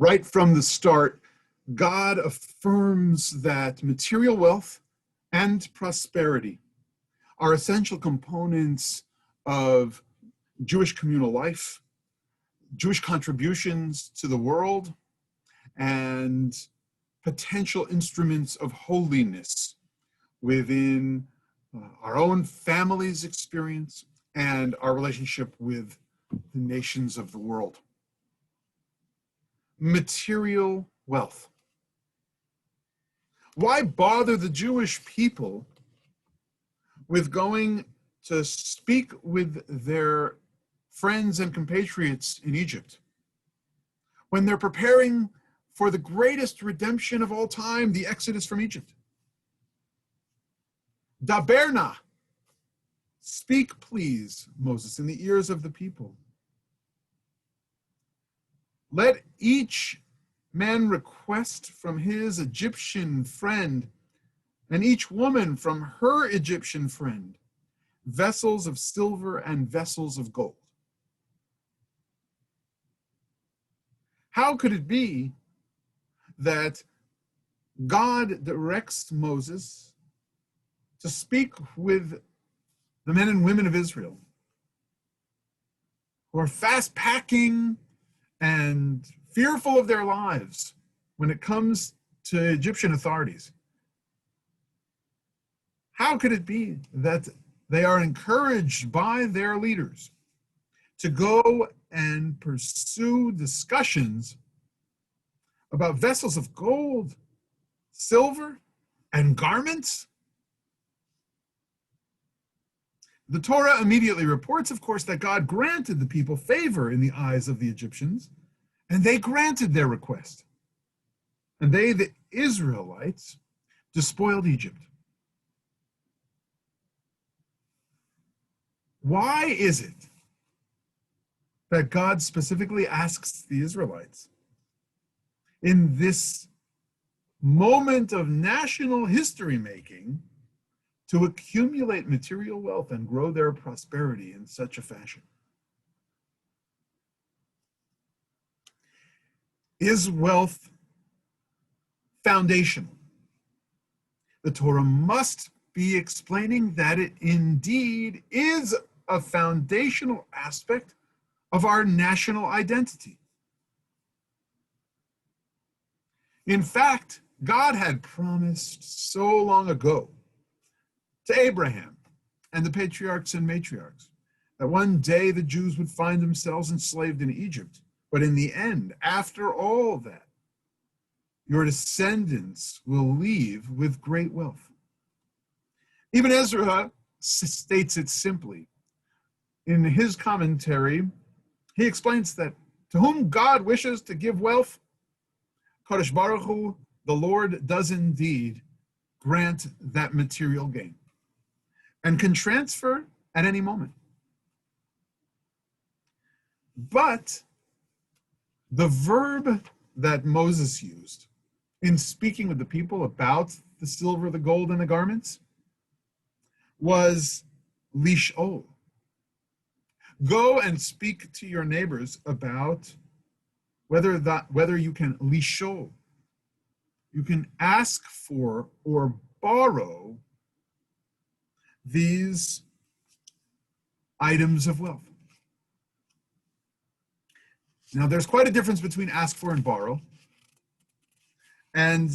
right from the start, God affirms that material wealth and prosperity are essential components of Jewish communal life, Jewish contributions to the world, and potential instruments of holiness within our own family's experience and our relationship with the nations of the world. Material wealth. Why bother the Jewish people with going to speak with their friends and compatriots in Egypt when they're preparing for the greatest redemption of all time, the Exodus from Egypt? Daberna, speak please, Moses, in the ears of the people. Let each man request from his Egyptian friend, and each woman from her Egyptian friend, vessels of silver and vessels of gold. How could it be that God directs Moses to speak with the men and women of Israel who are fast packing and fearful of their lives when it comes to Egyptian authorities? How could it be that they are encouraged by their leaders to go and pursue discussions about vessels of gold, silver, and garments? The Torah immediately reports, of course, that God granted the people favor in the eyes of the Egyptians, and they granted their request. And they, the Israelites, despoiled Egypt. Why is it that God specifically asks the Israelites in this moment of national history making to accumulate material wealth and grow their prosperity in such a fashion? Is wealth foundational? The Torah must be explaining that it indeed is a foundational aspect of our national identity. In fact, God had promised so long ago to Abraham and the patriarchs and matriarchs that one day the Jews would find themselves enslaved in Egypt. But in the end, after all that, your descendants will leave with great wealth. Ibn Ezra states it simply. In his commentary, he explains that to whom God wishes to give wealth, Kadosh Baruch Hu, the Lord, does indeed grant that material gain and can transfer at any moment. But the verb that Moses used in speaking with the people about the silver, the gold, and the garments was lish'ol. Go and speak to your neighbors about whether you can lish'ol, you can ask for or borrow these items of wealth. Now, there's quite a difference between ask for and borrow. And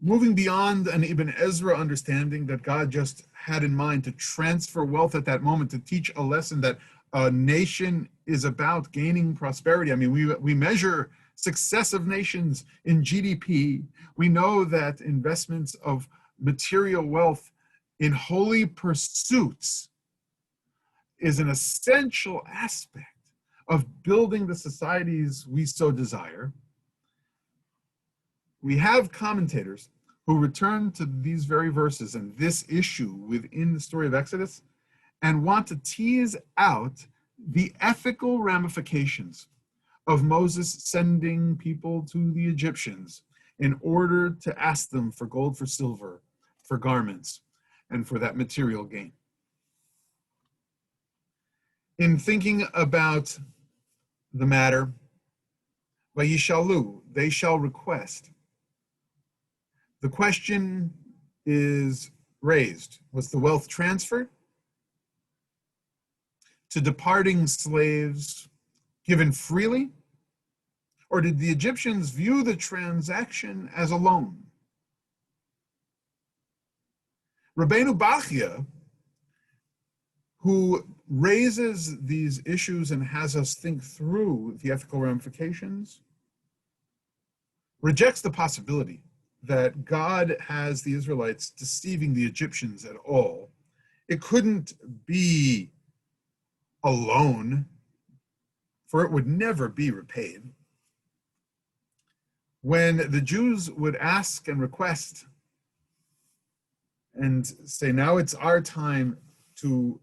moving beyond an Ibn Ezra understanding that God just had in mind to transfer wealth at that moment, to teach a lesson that a nation is about gaining prosperity. I mean, we measure success of nations in GDP. We know that investments of material wealth in holy pursuits is an essential aspect of building the societies we so desire. We have commentators who return to these very verses and this issue within the story of Exodus and want to tease out the ethical ramifications of Moses sending people to the Egyptians in order to ask them for gold, for silver, for garments, and for that material gain. In thinking about the matter, Vayishalu, they shall request. The question is raised. Was the wealth transferred to departing slaves given freely? Or did the Egyptians view the transaction as a loan? Rabbeinu Bachya, who raises these issues and has us think through the ethical ramifications, rejects the possibility that God has the Israelites deceiving the Egyptians at all. It couldn't be a loan, for it would never be repaid. When the Jews would ask and request and say, now it's our time to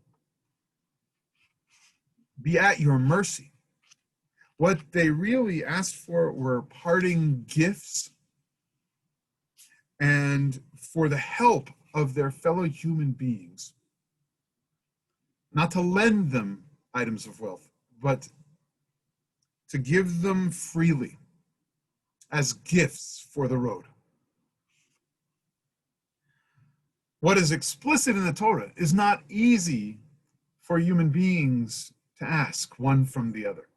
be at your mercy, what they really asked for were parting gifts and for the help of their fellow human beings. Not to lend them items of wealth, but to give them freely as gifts for the road. What is explicit in the Torah is not easy for human beings to ask one from the other.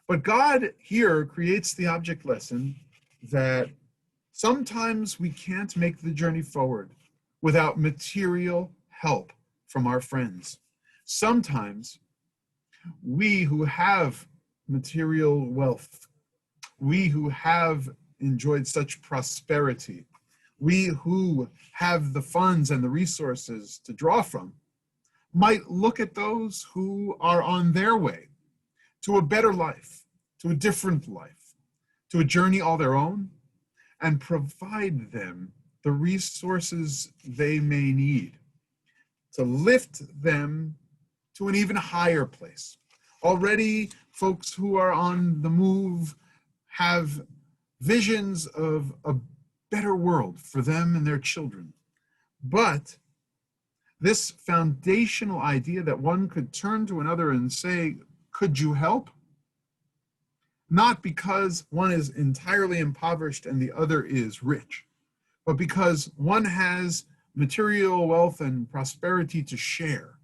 But God here creates the object lesson that sometimes we can't make the journey forward without material help from our friends. Sometimes we who have material wealth, we who have enjoyed such prosperity, we who have the funds and the resources to draw from, might look at those who are on their way to a better life, to a different life, to a journey all their own, and provide them the resources they may need to lift them to an even higher place. Already, folks who are on the move have visions of a better world for them and their children. But this foundational idea that one could turn to another and say, could you help? Not because one is entirely impoverished and the other is rich, but because one has material wealth and prosperity to share,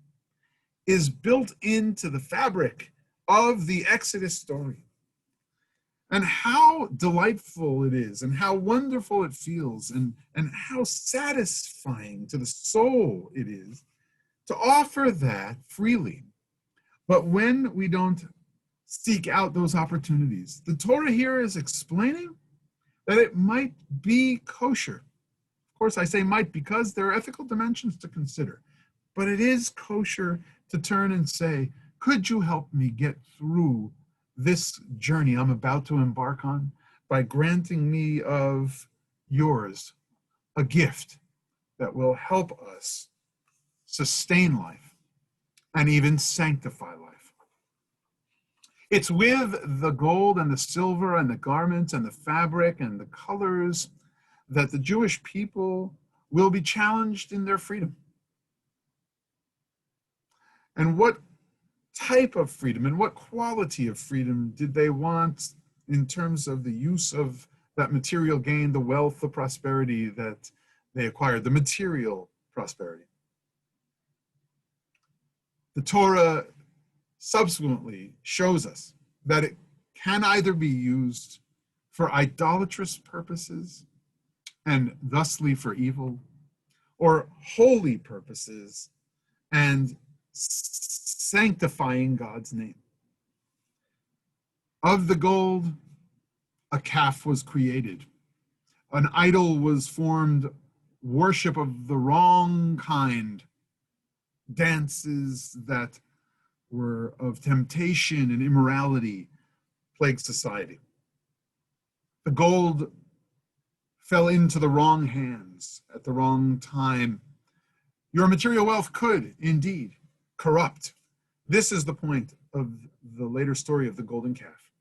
is built into the fabric of the Exodus story. And how delightful it is, and how wonderful it feels, and how satisfying to the soul it is to offer that freely. But when we don't seek out those opportunities, the Torah here is explaining that it might be kosher. Of course, I say might because there are ethical dimensions to consider, but it is kosher to turn and say, could you help me get through this journey I'm about to embark on by granting me of yours a gift that will help us sustain life and even sanctify life. It's with the gold and the silver and the garments and the fabric and the colors that the Jewish people will be challenged in their freedom. And what type of freedom and what quality of freedom did they want in terms of the use of that material gain, the wealth, the prosperity that they acquired, the material prosperity? The Torah subsequently shows us that it can either be used for idolatrous purposes and thusly for evil, or holy purposes and sanctifying God's name. Of the gold, a calf was created. An idol was formed, worship of the wrong kind, dances that were of temptation and immorality plagued society. The gold fell into the wrong hands at the wrong time. Your material wealth could indeed corrupt. This is the point of the later story of the golden calf.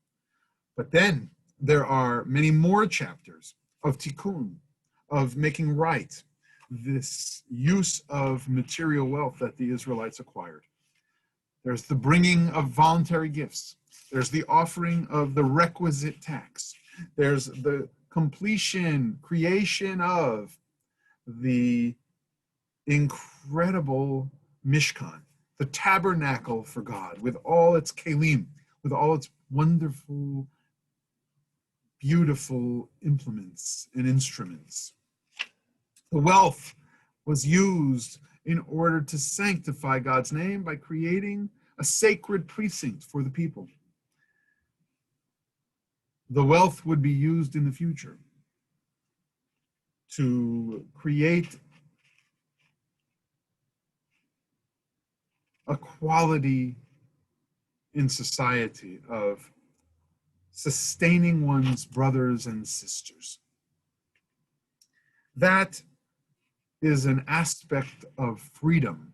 But then there are many more chapters of tikkun, of making right this use of material wealth that the Israelites acquired. There's the bringing of voluntary gifts. There's the offering of the requisite tax. There's the completion, creation of the incredible Mishkan, the tabernacle for God, with all its kelim, with all its wonderful, beautiful implements and instruments. The wealth was used in order to sanctify God's name by creating a sacred precinct for the people. The wealth would be used in the future to create a quality in society of sustaining one's brothers and sisters. That is an aspect of freedom.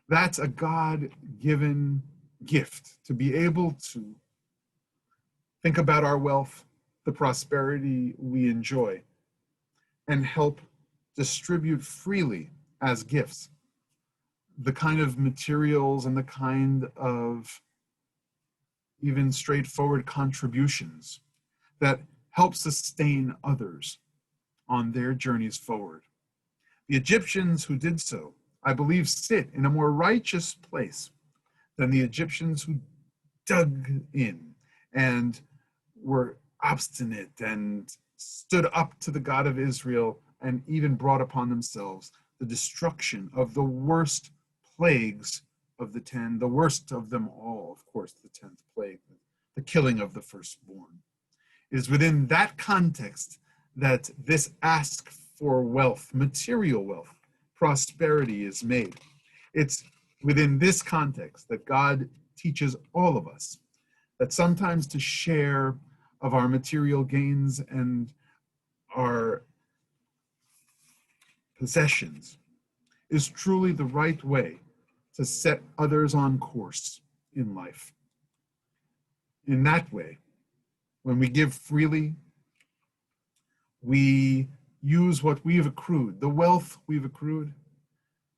That's a God-given gift, to be able to think about our wealth, the prosperity we enjoy, and help distribute freely as gifts the kind of materials and the kind of even straightforward contributions that help sustain others on their journeys forward. The Egyptians who did so, I believe, sit in a more righteous place than the Egyptians who dug in and were obstinate and stood up to the God of Israel and even brought upon themselves the destruction of the worst plagues of the 10, the worst of them all, of course, the 10th plague, the killing of the firstborn. It is within that context that this ask for wealth, material wealth, prosperity is made. It's within this context that God teaches all of us that sometimes to share of our material gains and our possessions is truly the right way to set others on course in life. In that way, when we give freely, we use what we've accrued, the wealth we've accrued,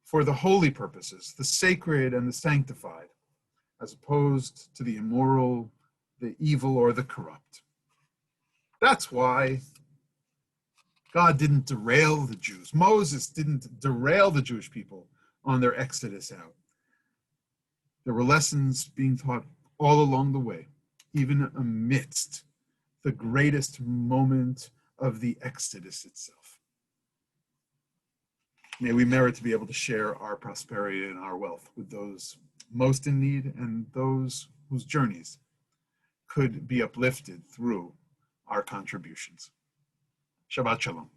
for the holy purposes, the sacred and the sanctified, as opposed to the immoral, the evil, or the corrupt. That's why God didn't derail the Jews. Moses didn't derail the Jewish people on their exodus out. There were lessons being taught all along the way, even amidst the greatest moment of the exodus itself. May we merit to be able to share our prosperity and our wealth with those most in need and those whose journeys could be uplifted through our contributions. Shabbat Shalom.